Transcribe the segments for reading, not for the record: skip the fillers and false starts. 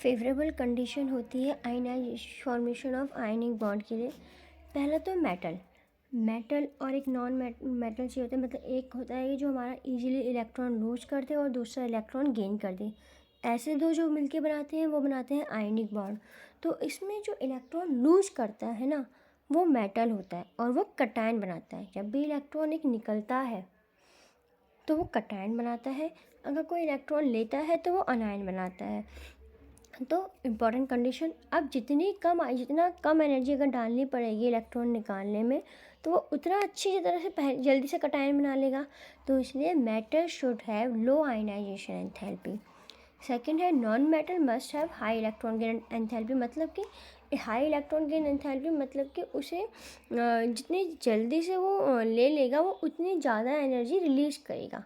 Favourable condition होती है ionization formation of ionic bond के लिए। पहला तो मेटल और एक नॉन मेटल चाहिए होता है। मतलब एक होता है जो हमारा इजीली इलेक्ट्रॉन लूज कर दे और दूसरा इलेक्ट्रॉन गेन कर दे। ऐसे दो जो मिलके बनाते हैं वो बनाते हैं आयनिक बॉन्ड। तो इसमें जो इलेक्ट्रॉन लूज करता है ना, वो मेटल होता है और वो कटायन बनाता है। जब भी इलेक्ट्रॉन एक निकलता है तो वो कटायन बनाता है, अगर कोई इलेक्ट्रॉन लेता है तो वो अनायन बनाता है। तो इम्पॉर्टेंट कंडीशन, अब जितना कम एनर्जी अगर डालनी पड़ेगी इलेक्ट्रॉन निकालने में तो वो उतना अच्छी तरह से जल्दी से कटायन बना लेगा। तो इसलिए metal should have low ionization enthalpy. Second है non metal must have high electron gain enthalpy. मतलब कि हाई इलेक्ट्रॉन गेन एंथैल्पी मतलब कि उसे जितनी जल्दी से वो ले लेगा वो उतनी ज़्यादा एनर्जी रिलीज करेगा।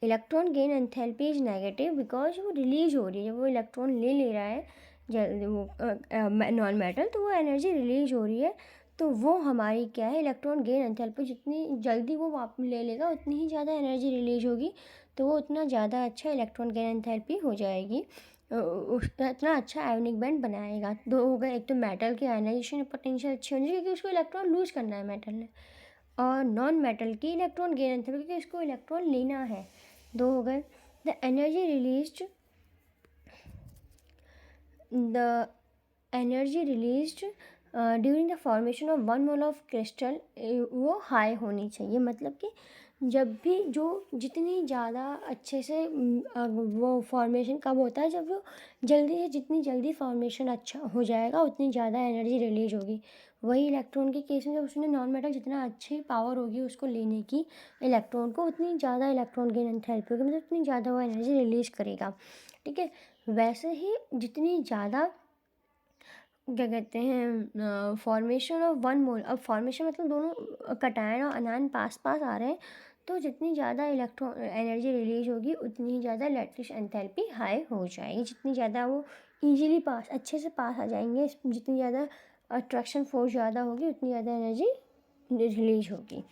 Electron gain enthalpy is negative because वो रिलीज हो रही है। जब वो इलेक्ट्रॉन ले रहा है जल्दी वो नॉन मेटल, तो वो एनर्जी रिलीज हो रही है। तो वो हमारी क्या है, इलेक्ट्रॉन गेन एंथैल्पी जितनी जल्दी वो वापस ले लेगा उतनी ही ज़्यादा एनर्जी रिलीज होगी, तो वो उतना ज़्यादा अच्छा इलेक्ट्रॉन गेन एंथैल्पी हो जाएगी, उसका इतना अच्छा आयोनिक बैंड बनाएगा। दो हो गए, एक तो मेटल की आयनाइजेशन पोटेंशियल अच्छी होनी चाहिए क्योंकि उसको इलेक्ट्रॉन लूज करना है मेटल ने, और नॉन मेटल की इलेक्ट्रॉन गेन एंथैल्पी क्योंकि उसको इलेक्ट्रॉन लेना है। दो हो गए। The energy released the energy released during the formation of 1 mole of crystal वो हाई होनी चाहिए। मतलब कि जब भी जो जितनी ज़्यादा अच्छे से वो फॉर्मेशन कब होता है, जब वो जल्दी से जितनी जल्दी फॉर्मेशन अच्छा हो जाएगा उतनी ज़्यादा एनर्जी रिलीज होगी। वही इलेक्ट्रॉन के केस में जब उसने नॉन मेटल जितना अच्छी पावर होगी उसको लेने की इलेक्ट्रॉन को, उतनी ज़्यादा इलेक्ट्रॉन गेन एंथैल्पी होगी, मतलब उतनी ज़्यादा वो एनर्जी रिलीज करेगा। ठीक है, वैसे ही जितनी ज़्यादा क्या कहते हैं फॉर्मेशन ऑफ 1 मोल, अब फॉर्मेशन मतलब दोनों कटायन और अनायन पास पास आ रहे हैं, तो जितनी ज़्यादा इलेक्ट्रॉन एनर्जी रिलीज होगी उतनी ही ज़्यादा लैटिस एंथैल्पी हाई हो जाएगी। जितनी ज़्यादा वो ईजीली पास अच्छे से पास आ जाएंगे, जितनी ज़्यादा अट्रैक्शन फोर्स ज़्यादा होगी उतनी ज़्यादा एनर्जी रिलीज होगी।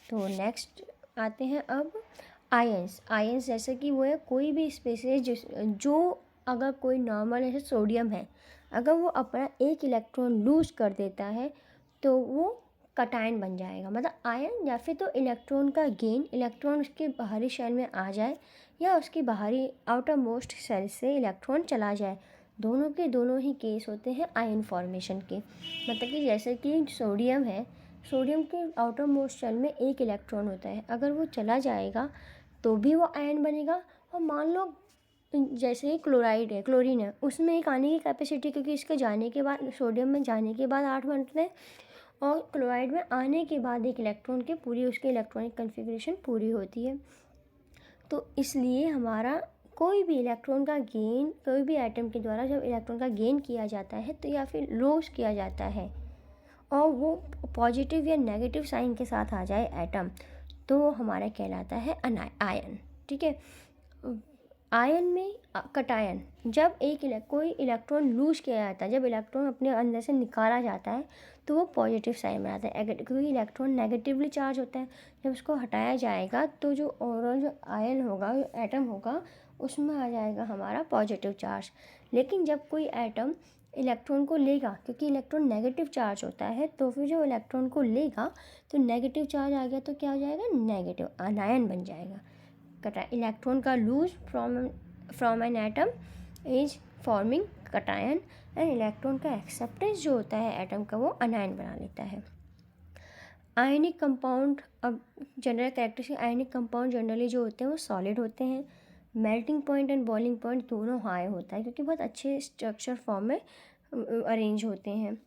तो नेक्स्ट आते हैं अब आयंस जैसे कि वो है कोई भी स्पेसीज जो अगर कोई नॉर्मल जैसे सोडियम है, अगर वो अपना एक इलेक्ट्रॉन लूज कर देता है तो वो कटायन बन जाएगा। मतलब आयन या फिर तो इलेक्ट्रॉन का गेन, इलेक्ट्रॉन उसके बाहरी शेल में आ जाए या उसकी बाहरी आउटर मोस्ट शेल से इलेक्ट्रॉन चला जाए, दोनों के दोनों ही केस होते हैं आयन फॉर्मेशन के। मतलब कि जैसे कि सोडियम है, सोडियम के आउटर मोस्ट शेल में एक इलेक्ट्रॉन होता है, अगर वो चला जाएगा तो भी वो आयन बनेगा। और मान लो जैसे ही क्लोरीन है, उसमें एक आने की कैपेसिटी, क्योंकि इसके जाने के बाद सोडियम में जाने के बाद 8 बनते हैं और क्लोराइड में आने के बाद एक इलेक्ट्रॉन की पूरी उसकी इलेक्ट्रॉनिक कन्फिग्रेशन पूरी होती है। तो इसलिए हमारा कोई भी इलेक्ट्रॉन का गेन, कोई भी एटम के द्वारा जब इलेक्ट्रॉन का गेन किया जाता है तो या फिर लॉस किया जाता है और वो पॉजिटिव या नेगेटिव साइन के साथ आ जाए एटम, तो वो हमारा कहलाता है आयन। ठीक है, आयन में कटायन, जब कोई इलेक्ट्रॉन लूज किया जाता है, जब इलेक्ट्रॉन अपने अंदर से निकाला जाता है तो वो पॉजिटिव साइन बनाता है, क्योंकि इलेक्ट्रॉन नेगेटिवली चार्ज होता है। जब उसको हटाया जाएगा तो जो ओवरऑल जो आयन होगा, जो एटम होगा, उसमें आ जाएगा हमारा पॉजिटिव चार्ज। लेकिन जब कोई एटम इलेक्ट्रॉन को लेगा, क्योंकि इलेक्ट्रॉन नेगेटिव चार्ज होता है, तो फिर जो इलेक्ट्रॉन को लेगा तो नेगेटिव चार्ज आ गया तो क्या हो जाएगा, नेगेटिव आयन बन जाएगा। इलेक्ट्रॉन का lose from an atom is forming cation and electron का एक्सेप्टेंस जो होता है एटम का, वो अनायन बना लेता है। आयनिक कंपाउंड, अब general characteristic ionic compound generally जो होते हैं वो सॉलिड होते हैं। Melting point and boiling point दोनों हाई होता है क्योंकि बहुत अच्छे स्ट्रक्चर फॉर्म में अरेंज होते हैं।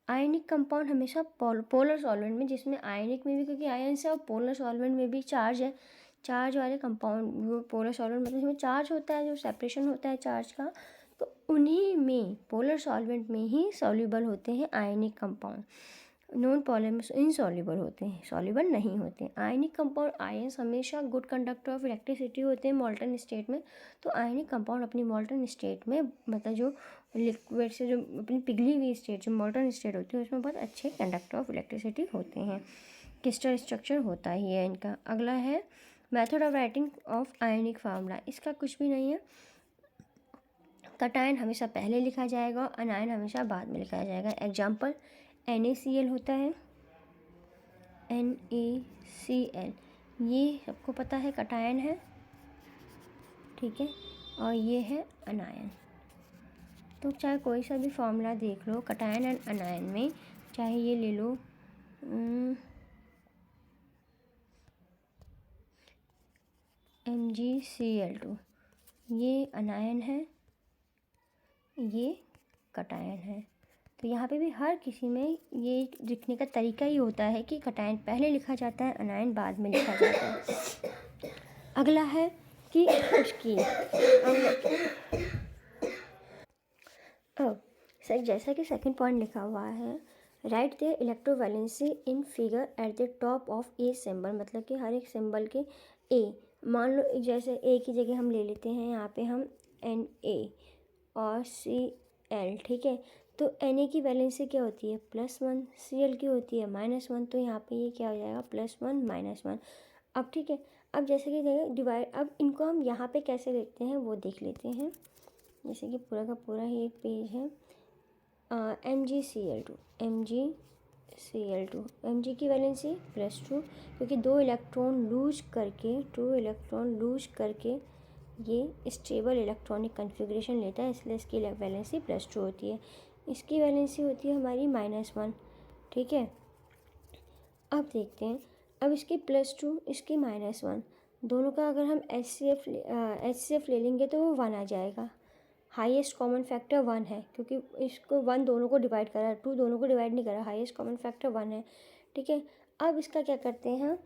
आयनिक कंपाउंड हमेशा पोलर सॉल्वेंट में, जिसमें आयनिक में भी क्योंकि आयन से, और पोलर सॉल्वेंट में भी चार्ज है, चार्ज वाले कंपाउंड, वो पोलर सॉल्वेंट मतलब जिसमें चार्ज होता है, जो सेपरेशन होता है चार्ज का, तो उन्हीं में पोलर सॉल्वेंट में ही सॉल्युबल होते हैं आयनिक कंपाउंड। नॉन पॉलर में इनसॉल्युबल होते हैं, सॉल्युबल नहीं होते। आयनिक कंपाउंड आयंस हमेशा गुड कंडक्टर ऑफ इलेक्ट्रिसिटी होते हैं मॉल्टन स्टेट में। तो आयनिक कंपाउंड अपनी मॉल्टन स्टेट में, मतलब जो लिक्विड से जो अपनी पिघली हुई स्टेट, जो मॉल्टन स्टेट होती है, उसमें बहुत अच्छे कंडक्टर ऑफ इलेक्ट्रिसिटी होते हैं। क्रिस्टल स्ट्रक्चर होता ही है इनका। अगला है method of writing of ionic formula. इसका कुछ भी नहीं है, कटायन हमेशा पहले लिखा जाएगा और अनायन हमेशा बाद में लिखा जाएगा। एग्जाम्पल NaCl होता है, NaCl, ये सबको पता है कटायन है, ठीक है, और ये है अनायन। तो चाहे कोई सा भी फॉर्मूला देख लो कटायन एंड अनायन में, चाहे ये ले लो MgCl2, ये अनायन है, ये कटायन है। तो यहाँ पे भी हर किसी में ये लिखने का तरीका ही होता है कि कटायन पहले लिखा जाता है, अनायन बाद में लिखा जाता है। अगला है कि उसकी सर जैसा कि सेकंड पॉइंट लिखा हुआ है, right there electrovalency in figure at the top of a symbol, मतलब कि हर एक सिंबल के ए, मान लो जैसे ए की जगह हम ले लेते हैं यहाँ पे हम Na और Cl, ठीक है। तो Na की वैलेंसी क्या होती है +1, Cl की होती है -1, तो यहाँ पे ये क्या हो जाएगा +1 -1। अब ठीक है, अब जैसे कि डिवाइड, अब इनको हम यहाँ पे कैसे लिखते हैं वो देख लेते हैं। जैसे कि पूरा का पूरा ही एक पेज है, MgCl2, Mg की वैलेंसी +2, क्योंकि 2 इलेक्ट्रॉन लूज करके ये स्टेबल इलेक्ट्रॉनिक कन्फिग्रेशन लेता है, इसलिए इसकी वैलेंसी +2 होती है। इसकी वैलेंसी होती है हमारी -1, ठीक है। अब देखते हैं, अब इसकी +2 इसकी -1, दोनों का अगर हम HCF ले लेंगे तो वो 1 आ जाएगा। हाईएस्ट कॉमन फैक्टर 1 है, क्योंकि इसको 1 दोनों को डिवाइड करा, 2 दोनों को डिवाइड नहीं करा, हाईएस्ट कॉमन फैक्टर 1 है, ठीक है। अब इसका क्या करते हैं,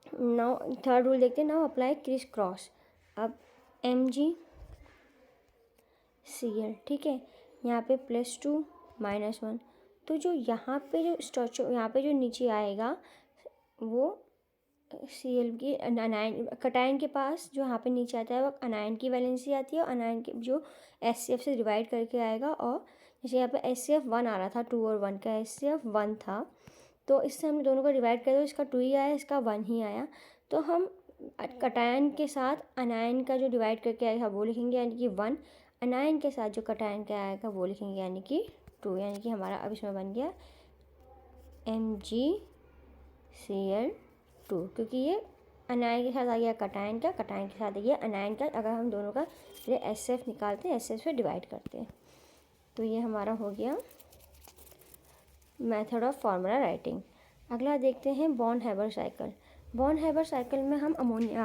नाउ थर्ड रूल देखते हैं, नाउ अप्लाई क्रिस क्रॉस। अब MgCl, ठीक है, यहाँ पे +2 -1, तो जो यहाँ पे जो स्ट्रक्चर यहाँ पे जो नीचे आएगा वो Cl की अनायन, कटायन के पास जो यहाँ पे नीचे आता है वो अनायन की वैलेंसी आती है, और अनायन के जो HCF से डिवाइड करके आएगा। और जैसे यहाँ पे HCF 1 आ रहा था, 2 और 1 का HCF 1 था, तो इससे हम दोनों को डिवाइड कर दो, इसका 2 ही आया, इसका 1 ही आया। तो हम कटायन के साथ अनायन का जो डिवाइड करके आएगा वो लिखेंगे, यानी कि 1, अनायन के साथ जो कटायन का आएगा वो लिखेंगे, यानी कि 2, यानी कि हमारा अब इसमें बन गया MgCl2, क्योंकि ये अनायन के साथ आ गया कटायन का, कटायन के साथ आ गया अनायन का। अगर हम दोनों का HCF निकालते हैं, HCF से डिवाइड करते हैं, तो ये हमारा हो गया मेथड ऑफ फार्मूला राइटिंग। अगला देखते हैं बॉन हैबर साइकिल। बॉन हैबर साइकिल में हम अमोनिया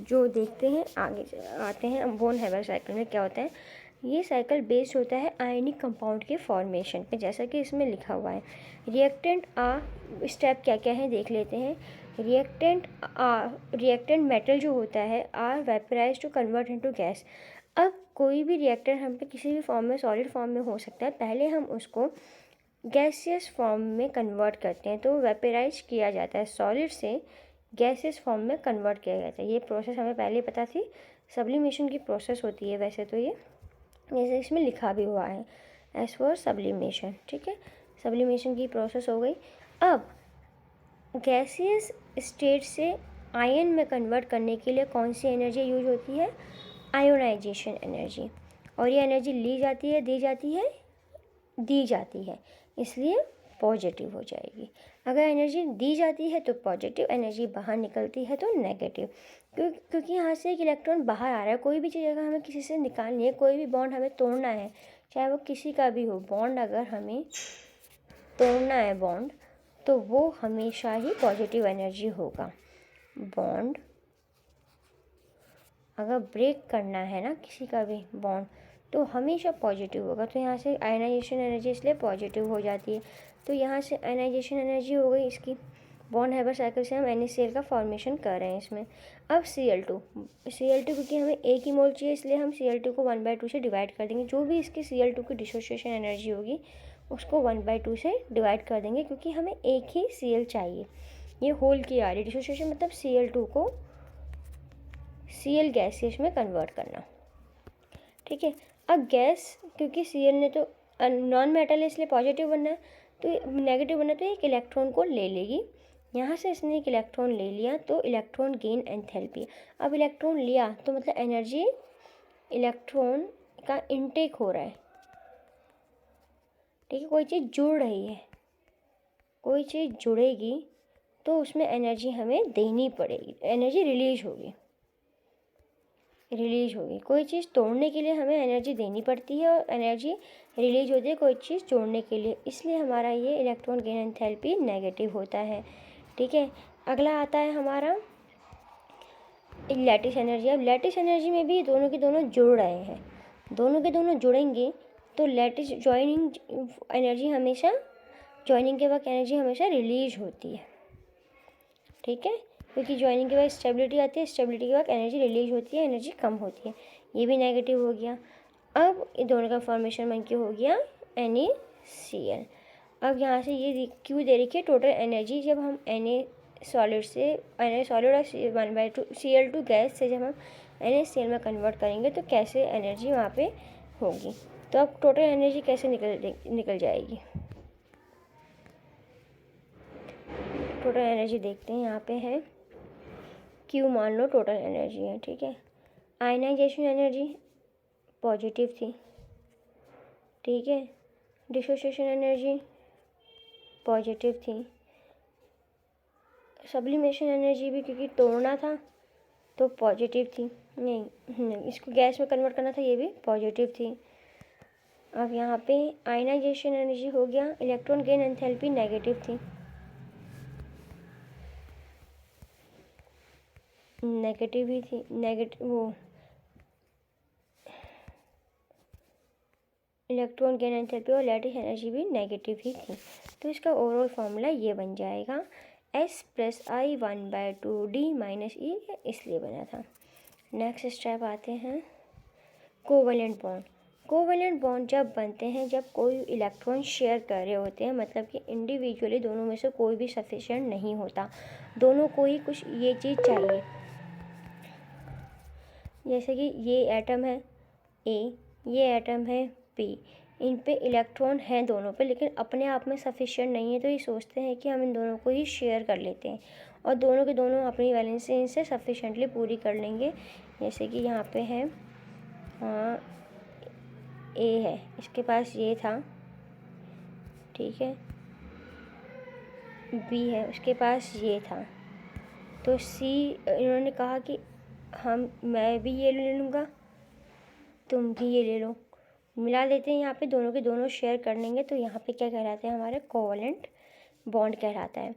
जो देखते हैं, आगे आते हैं बॉन हैबर साइकिल में क्या होता है। ये साइकिल बेस्ड होता है आयनिक कंपाउंड के फॉर्मेशन पे, जैसा कि इसमें लिखा हुआ है। रिएक्टेंट स्टेप क्या क्या है देख लेते हैं। रिएक्टेंट मेटल जो होता है or vaporise to convert into gas. अब कोई भी रिएक्टर हम पे किसी भी फॉर्म में, सॉलिड फॉर्म में हो सकता है, पहले हम उसको गैसियस फॉर्म में कन्वर्ट करते हैं, तो वेपराइज किया जाता है, सॉलिड से गैसियस फॉर्म में कन्वर्ट किया जाता है। ये प्रोसेस हमें पहले पता थी, सब्लिमेशन की प्रोसेस होती है वैसे तो ये, जैसे इसमें लिखा भी हुआ है एज फॉर सब्लिमेशन, ठीक है, सब्लिमेशन की प्रोसेस हो गई। अब गैसियस स्टेट से आयन में कन्वर्ट करने के लिए कौन सी एनर्जी यूज होती है, आयोनाइजेशन एनर्जी। और ये एनर्जी ली जाती है, दी जाती है, दी जाती है, इसलिए पॉजिटिव हो जाएगी। अगर एनर्जी दी जाती है तो पॉजिटिव, एनर्जी बाहर निकलती है तो नेगेटिव, क्योंकि यहाँ से एक इलेक्ट्रॉन बाहर आ रहा है। कोई भी चीज़ अगर हमें किसी से निकालनी है, कोई भी बॉन्ड हमें तोड़ना है, चाहे वो किसी का भी हो बॉन्ड, अगर हमें तोड़ना है बॉन्ड, तो वो हमेशा ही पॉजिटिव एनर्जी होगा। बॉन्ड अगर ब्रेक करना है ना किसी का भी बॉन्ड, तो हमेशा पॉजिटिव होगा। तो यहाँ से आयनाइजेशन एनर्जी इसलिए पॉजिटिव हो जाती है। तो यहाँ से आयनाइजेशन एनर्जी हो गई इसकी। बॉन्ड हैबर साइकिल से हम NaCl का फॉर्मेशन कर रहे हैं इसमें। अब Cl2 क्योंकि हमें एक ही मोल चाहिए, इसलिए हम Cl2 को 1/2 से डिवाइड कर देंगे। जो भी इसकी Cl2 की डिसोसिएशन एनर्जी होगी उसको 1/2 से डिवाइड कर देंगे, क्योंकि हमें एक ही Cl चाहिए। ये होल की आ रही डिसोसिएशन, मतलब Cl2 को Cl गैसियस में कन्वर्ट करना, ठीक है। अब गैस, क्योंकि Cl ने तो नॉन मेटल है इसलिए पॉजिटिव बनना है, तो नेगेटिव बनना, तो एक इलेक्ट्रॉन को ले लेगी। यहाँ से इसने एक इलेक्ट्रॉन ले लिया, तो इलेक्ट्रॉन गेन एंथैल्पी। अब इलेक्ट्रॉन लिया तो मतलब एनर्जी इलेक्ट्रॉन का इनटेक हो रहा है, ठीक है, कोई चीज़ जुड़ रही है, कोई चीज़ जुड़ेगी तो उसमें एनर्जी हमें देनी पड़ेगी, एनर्जी रिलीज होगी। कोई चीज़ तोड़ने के लिए हमें एनर्जी देनी पड़ती है और एनर्जी रिलीज होती है कोई चीज़ जोड़ने के लिए, इसलिए हमारा ये इलेक्ट्रॉन गेन एंथैल्पी नेगेटिव होता है, ठीक है। अगला आता है हमारा लैटिस एनर्जी। अब लैटिस एनर्जी में भी दोनों के दोनों जुड़ रहे हैं, दोनों के दोनों जुड़ेंगे तो लैटिस जॉइनिंग के वक्त एनर्जी हमेशा रिलीज होती है, ठीक है, क्योंकि जॉइनिंग के बाद स्टेबिलिटी आती है, स्टेबिलिटी के बाद एनर्जी रिलीज होती है, एनर्जी कम होती है, ये भी नेगेटिव हो गया। अब इन दोनों का फॉर्मेशन बन के हो गया NaCl। अब यहाँ से ये क्यों दे रखी है टोटल एनर्जी, जब हम Na सॉलिड और Cl2 गैस से जब हम NaCl में कन्वर्ट करेंगे तो कैसे एनर्जी वहाँ पे होगी, तो अब टोटल एनर्जी कैसे निकल जाएगी। टोटल एनर्जी देखते हैं, यहाँ पे है Q, मान लो टोटल एनर्जी है, ठीक है। आयनाइजेशन एनर्जी पॉजिटिव थी, ठीक है। डिसोसिएशन एनर्जी पॉजिटिव थी। सब्लिमेशन एनर्जी भी क्योंकि तोड़ना था तो पॉजिटिव थी, नहीं इसको गैस में कन्वर्ट करना था, ये भी पॉजिटिव थी। अब यहाँ पे आयनाइजेशन एनर्जी हो गया, इलेक्ट्रॉन गेन एंथैल्पी नेगेटिव थी, नेगेटिव ही थी, इलेक्ट्रॉन गेन एंथैल्पी और लैटिस एनर्जी भी नेगेटिव ही थी। तो इसका ओवरऑल फार्मूला ये बन जाएगा S + I 1/2 D - E, इसलिए बना था। नेक्स्ट स्टेप आते हैं कोवलेंट बॉन्ड। कोवलेंट बॉन्ड जब बनते हैं जब कोई इलेक्ट्रॉन शेयर कर रहे होते हैं, मतलब कि इंडिविजुअली दोनों में से कोई भी सफिशिएंट नहीं होता, दोनों को ही कुछ ये चीज़ चाहिए। जैसे कि ये एटम है A, ये एटम है B, इन पे इलेक्ट्रॉन हैं दोनों पे, लेकिन अपने आप में सफिशिएंट नहीं है, तो ये सोचते हैं कि हम इन दोनों को ही शेयर कर लेते हैं और दोनों के दोनों अपनी वैलेंसी इनसे सफिशिएंटली पूरी कर लेंगे। जैसे कि यहाँ पे है A है, इसके पास ये था, ठीक है, B है, उसके पास ये था, तो C इन्होंने कहा कि मैं भी ये ले लूँगा, तुम भी ये ले लो, मिला देते हैं, यहाँ पे दोनों के दोनों शेयर कर लेंगे, तो यहाँ पे क्या कहलाते हैं, हमारे कोवलेंट बॉन्ड कहलाता है।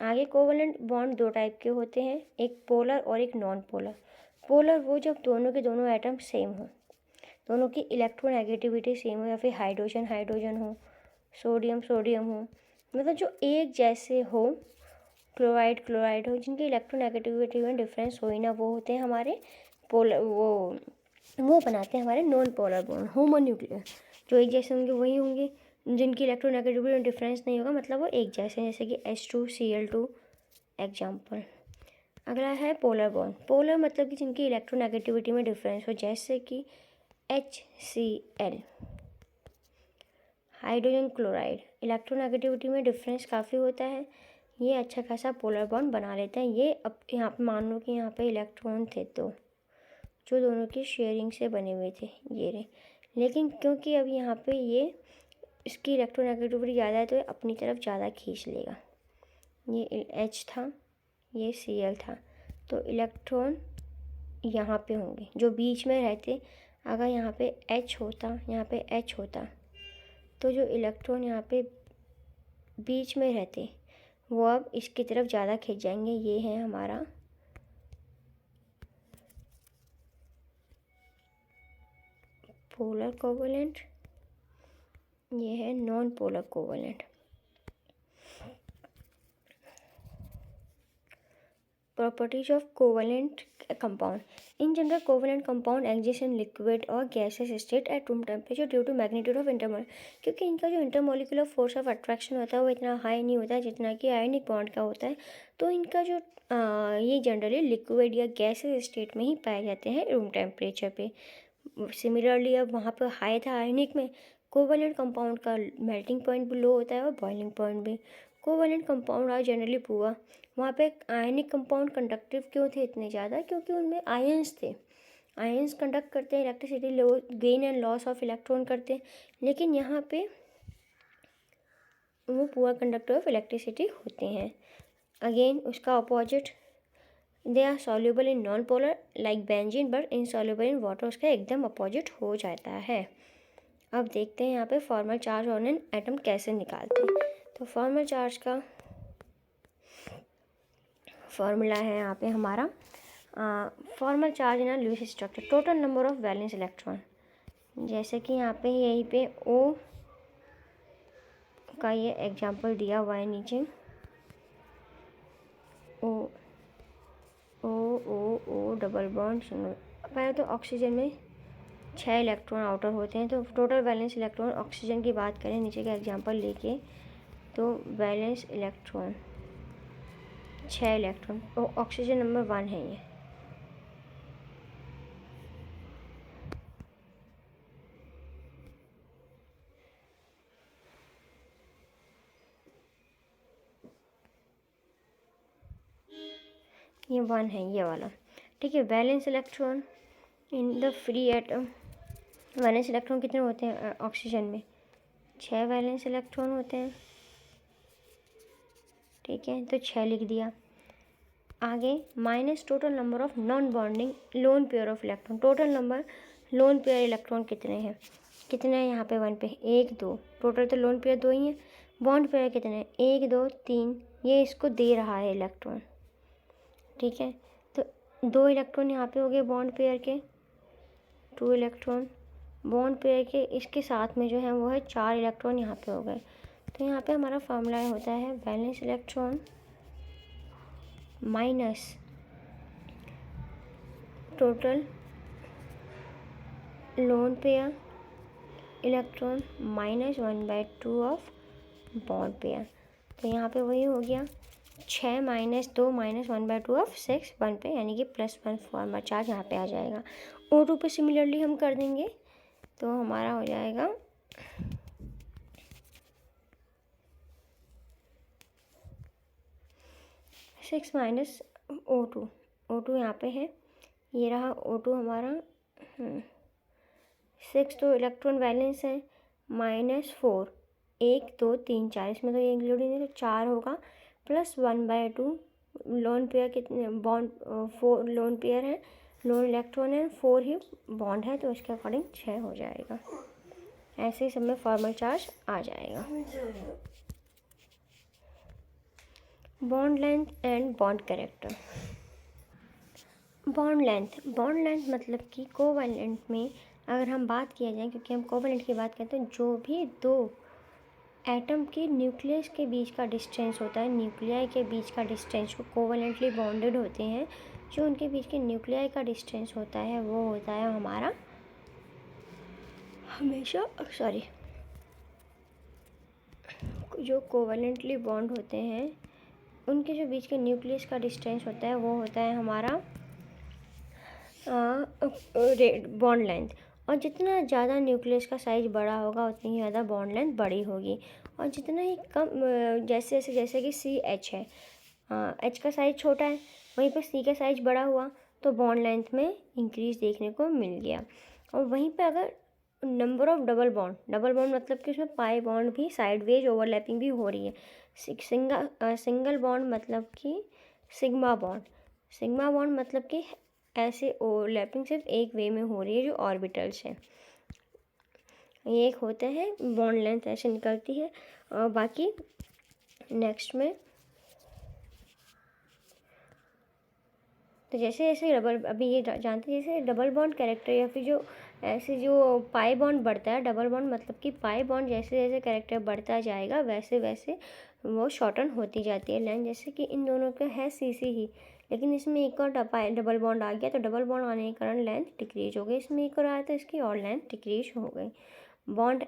आगे कोवलेंट बॉन्ड दो टाइप के होते हैं, एक पोलर और एक नॉन पोलर। पोलर वो जब दोनों के दोनों एटम सेम हो, दोनों की इलेक्ट्रोनेगेटिविटी सेम हो, या फिर हाइड्रोजन हाइड्रोजन हो, सोडियम सोडियम हो, मतलब जो एक जैसे हो, क्लोराइड क्लोराइड हो, जिनकी इलेक्ट्रोनेगेटिविटी में डिफरेंस हो ही ना, वो होते हैं हमारे पोलर, वो बनाते हैं हमारे नॉन पोलर बॉन्ड। होमोन्यूक्लियर जो एक जैसे होंगे वही होंगे, जिनकी इलेक्ट्रोनेगेटिविटी में डिफरेंस नहीं होगा, मतलब वो एक जैसे, जैसे कि H2Cl2 एग्जाम्पल। अगला है पोलर बॉन्ड। पोलर मतलब कि जिनकी इलेक्ट्रोनेगेटिविटी में डिफरेंस हो, जैसे कि HCl, हाइड्रोजन क्लोराइड, इलेक्ट्रोनेगेटिविटी में डिफरेंस काफ़ी होता है, ये अच्छा खासा पोलर बॉन्ड बना लेते हैं। ये अब यहाँ पे मान लो कि यहाँ पे इलेक्ट्रॉन थे तो जो दोनों की शेयरिंग से बने हुए थे ये रहे, लेकिन क्योंकि अब यहाँ पे ये इसकी इलेक्ट्रोनेगेटिविटी ज़्यादा है तो ये अपनी तरफ ज़्यादा खींच लेगा। ये H था, ये Cl था, तो इलेक्ट्रॉन यहाँ पे होंगे जो बीच में रहते। अगर यहाँ पे H होता, यहाँ पे H होता, तो जो इलेक्ट्रॉन यहाँ पे बीच में रहते वो अब इसकी तरफ ज़्यादा खींच जाएंगे। ये है हमारा पोलर कोवलेंट, ये है non polar covalent. Properties of covalent compound. In general, covalent compound exist in liquid or gaseous state at room temperature due to magnitude of intermolecular, क्योंकि इनका जो इंटरमोलिकुलर फोर्स ऑफ अट्रैक्शन होता है वो इतना high नहीं होता है जितना कि आयनिक बॉन्ड का होता है, तो इनका जो ये जनरली लिक्विड या गैसेस स्टेट में ही पाए जाते हैं रूम टेम्परेचर पे। सिमिलरली अब वहाँ पर हाई था आयनिक में, कोवलेंट कंपाउंड का मेल्टिंग पॉइंट भी लो होता है और बॉइलिंग पॉइंट भी। Covalent compound are generally poor, वहाँ पे आयनिक कंपाउंड कंडक्टिव क्यों थे इतने ज़्यादा, क्योंकि उनमें आयंस थे। आयंस कंडक्ट करते हैं electricity, gain and loss of electron करते हैं, लेकिन यहाँ पे वो पुअर कंडक्टर ऑफ इलेक्ट्रिसिटी होते हैं। अगेन उसका opposite, they are soluble in non polar like benzene but insoluble in water, उसका एकदम अपोजिट हो जाता है। अब देखते हैं यहाँ पे formal charge on an atom कैसे निकालते हैं। तो फॉर्मल चार्ज का फॉर्मूला है यहाँ पे हमारा, formal charge in a Lewis structure, total number of valence electron. जैसे कि यहाँ पे यहीं पे ओ का ये एग्जांपल दिया हुआ है नीचे, ओ ओ ओ ओ डबल बॉन्ड सिंगल। पहले तो ऑक्सीजन में 6 इलेक्ट्रॉन आउटर होते हैं, तो टोटल वैलेंस इलेक्ट्रॉन ऑक्सीजन की बात करें नीचे का एग्जांपल लेके, तो valence electron 6 electron, oxygen number 1 है ये 1 है ये वाला, ठीक है। Valence electron in the free atom, valence electron कितने होते हैं ऑक्सीजन में? 6 वैलेंस इलेक्ट्रॉन होते हैं, ठीक है, तो 6 लिख दिया। आगे minus total number of non bonding lone pair of electron, total number lone pair electron कितने हैं? कितने हैं यहाँ पे 1 पे? 1 2, टोटल तो लोन पेयर 2 ही हैं। बॉन्ड पेयर कितने हैं? 1 2 3, ये इसको दे रहा है इलेक्ट्रॉन, ठीक है। तो 2 इलेक्ट्रॉन यहाँ पे हो गए बॉन्ड पेयर के, 2 इलेक्ट्रॉन बॉन्ड पेयर के, इसके साथ में जो है वो है 4 इलेक्ट्रॉन यहाँ पे हो गए। तो यहाँ पे हमारा फार्मूला होता है valence electron minus total lone pair electron minus 1/2 of bond pair. तो यहाँ पे वही हो गया 6 - 2 - 1/2 ऑफ 6 1 पे, यानी कि +1 फॉर्मल चार्ज यहाँ पे आ जाएगा। O2 पे सिमिलरली हम कर देंगे तो हमारा हो जाएगा 6 - O2, O2 यहाँ पे है, ये रहा O2 हमारा। 6 तो इलेक्ट्रॉन वैलेंस है, -4 1 2 3 4, इसमें तो ये इंक्लूड ही नहीं, तो 4 होगा, +1/2 लोन पेयर कितने बॉन्ड 4 लोन पेयर है, लोन इलेक्ट्रॉन है, 4 ही बॉन्ड है, तो इसके अकॉर्डिंग 6 हो जाएगा। ऐसे ही सब में फॉर्मल चार्ज आ जाएगा। Bond length and bond character. Bond length मतलब कि कोवैलेंट में अगर हम बात किया जाए, क्योंकि हम कोवैलेंट की बात करते हैं, जो भी 2 एटम के न्यूक्लियस के बीच का डिस्टेंस होता है, न्यूक्लियाई के बीच का डिस्टेंस, वो कोवैलेंटली बॉन्डेड होते हैं, जो उनके बीच के न्यूक्लियाई का डिस्टेंस होता है वो होता है हमारा हमेशा जो कोवैलेंटली बॉन्ड होते हैं उनके जो बीच के न्यूक्लियस का डिस्टेंस होता है वो होता है हमारा बॉन्ड लेंथ। और जितना ज़्यादा न्यूक्लियस का साइज़ बड़ा होगा उतनी ही ज़्यादा बॉन्ड लेंथ बड़ी होगी, और जितना ही कम, जैसे कि CH है, H का साइज़ छोटा है, वहीं पर C का साइज़ बड़ा हुआ तो बॉन्ड लेंथ में इंक्रीज़ देखने को मिल गया। और वहीं पे अगर नंबर ऑफ डबल बॉन्ड मतलब कि उसमें पाई बॉन्ड भी साइडवेज ओवरलैपिंग भी हो रही है। सिंगल बॉन्ड मतलब कि सिग्मा बॉन्ड मतलब कि ऐसे ओवरलैपिंग सिर्फ एक वे में हो रही है जो ऑर्बिटल्स हैं, ये एक होता है बॉन्ड लेंथ ऐसे निकलती है। और बाकी नेक्स्ट में तो जैसे जैसे अभी ये जानते हैं जैसे डबल बॉन्ड कैरेक्टर, या फिर जो ऐसे जो पाई बॉन्ड बढ़ता है, डबल बॉन्ड मतलब कि पाई बॉन्ड जैसे जैसे कैरेक्टर बढ़ता जाएगा वैसे वैसे वो शॉर्टन होती जाती है लेंथ। जैसे कि इन दोनों का है CC ही, लेकिन इसमें एक और डबल बॉन्ड आ गया तो डबल बॉन्ड आने के कारण लेंथ डिक्रीज हो गई, इसमें एक और आया तो इसकी और लेंथ डिक्रीज हो गई। बॉन्ड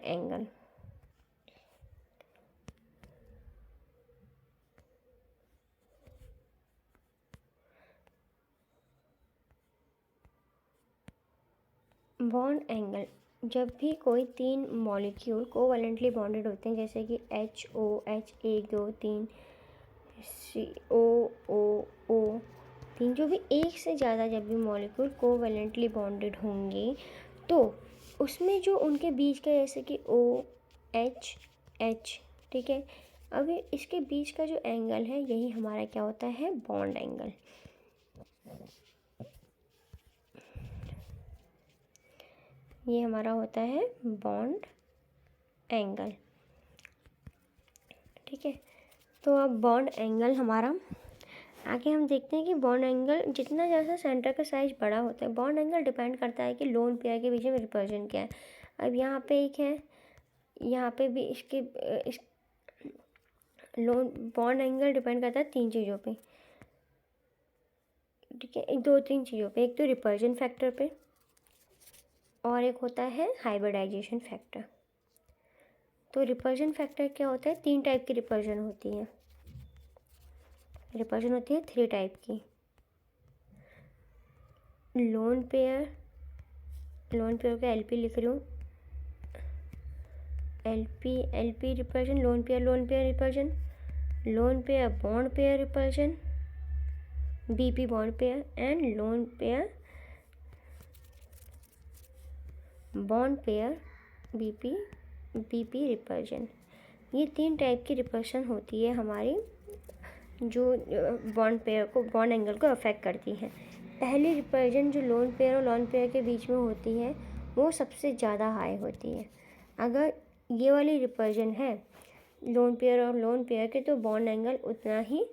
एंगल, जब भी कोई 3 मॉलिक्यूल कोवैलेंटली बॉन्डेड होते हैं, जैसे कि HOH 1 2 3, CO O O तीन, जो भी एक से ज़्यादा जब भी मॉलिक्यूल कोवैलेंटली बॉन्डेड होंगे तो उसमें जो उनके बीच का, जैसे कि OH H, ठीक है। अब इसके बीच का जो एंगल है यही हमारा क्या होता है, बॉन्ड एंगल। ये हमारा होता है बॉन्ड एंगल, ठीक है। तो अब बॉन्ड एंगल हमारा, आगे हम देखते हैं कि बॉन्ड एंगल जितना ज़्यादा सेंटर का साइज बड़ा होता है, बॉन्ड एंगल डिपेंड करता है कि लोन पेयर के बीच में रिपल्जन क्या है। अब यहाँ पे एक है, यहाँ पे भी इस लोन बॉन्ड एंगल डिपेंड करता है तीन चीज़ों पे, ठीक है, दो तीन चीज़ों पे। एक तो रिपल्जन फैक्टर पे, और एक होता है हाइब्रिडाइजेशन फैक्टर। तो रिपल्जन फैक्टर क्या होता है, तीन टाइप की रिपल्जन होती है। रिपल्जन होती है 3 टाइप की। लोन पेयर का LP लिख रही हूँ, LP repulsion, lone pair repulsion, lone pair bond pair repulsion, BP bond pair, and lone pair bond pair BP repulsion. ये 3 टाइप की रिपल्शन होती है हमारी, जो बॉन्ड एंगल को अफेक्ट करती है। पहली रिपल्जन जो लोन पेयर और लॉन पेयर के बीच में होती है वो सबसे ज़्यादा हाई होती है। अगर ये वाली रिपल्जन है लोन पेयर और लोन पेयर के, तो बॉन्ड एंगल उतना ही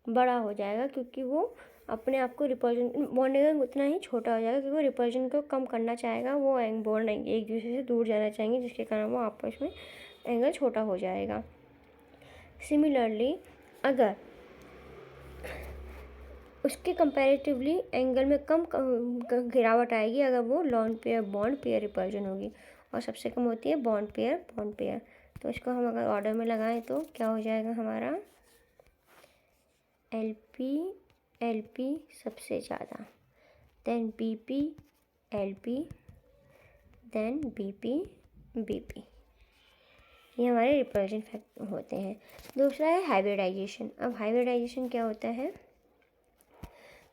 बड़ा हो जाएगा, क्योंकि वो अपने आप को रिपल्जन, बॉन्ड एंगल उतना ही छोटा हो जाएगा क्योंकि वो रिपल्जन को कम करना चाहेगा। वो बॉन्ड एक दूसरे से दूर जाना चाहेंगे, जिसके कारण वो आपस में एंगल छोटा हो जाएगा। सिमिलरली अगर उसके कंपैरेटिवली एंगल में कम गिरावट आएगी अगर वो lone pair bond pair repulsion होगी, और सबसे कम होती है बॉन्ड पेयर। तो इसको हम अगर ऑर्डर में लगाएं तो क्या हो जाएगा हमारा, LP सबसे ज़्यादा, then BP LP, then BP। ये हमारे रिपल्जन फैक्टर होते हैं। दूसरा है हाइब्रिडाइजेशन। अब हाइब्रिडाइजेशन क्या होता है,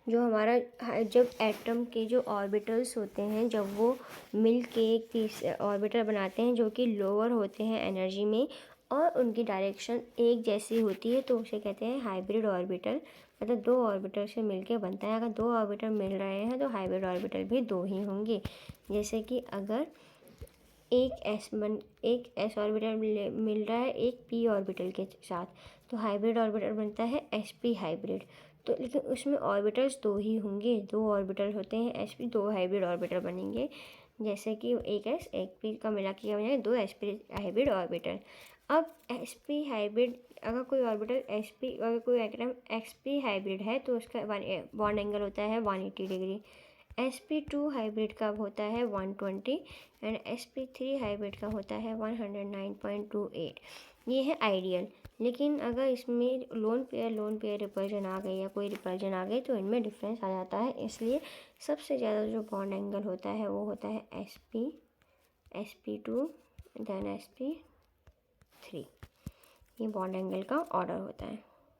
जो हमारा जब एटम के जो ऑर्बिटल्स होते हैं, जब वो मिल के एक ऑर्बिटल बनाते हैं जो कि लोअर होते हैं एनर्जी में, और उनकी डायरेक्शन एक जैसी होती है, तो उसे कहते हैं हाइब्रिड ऑर्बिटल। मतलब 2 ऑर्बिटल से मिलके बनता है। अगर 2 ऑर्बिटल मिल रहे हैं तो हाइब्रिड ऑर्बिटल भी 2 ही होंगे। जैसे कि अगर एक S ऑर्बिटल मिल रहा है एक P ऑर्बिटल के साथ, तो हाइब्रिड ऑर्बिटल बनता है sp हाइब्रिड। तो लेकिन उसमें ऑर्बिटल्स 2 ही होंगे, 2 ऑर्बिटल होते हैं sp, 2 हाइब्रिड ऑर्बिटल बनेंगे। जैसे कि एक S एक P का मिला के बनेगा 2 sp हाइब्रिड ऑर्बिटल। अब sp हाइब्रिड, अगर कोई ऑर्बिटल sp, अगर कोई एटम sp हाइब्रिड है तो उसका बॉन्ड एंगल होता है 180 डिग्री। sp2 हाइब्रिड का होता है 120, एंड sp3 हाइब्रिड का होता है 109.28। ये है आइडियल। लेकिन अगर इसमें लोन पेयर रिपल्जन आ गई या कोई रिपल्जन आ गई तो इनमें डिफरेंस आ जाता है। इसलिए सबसे ज़्यादा जो बॉन्ड एंगल होता है वो होता है sp2 देन sp3। ये बॉन्ड एंगल का ऑर्डर होता है।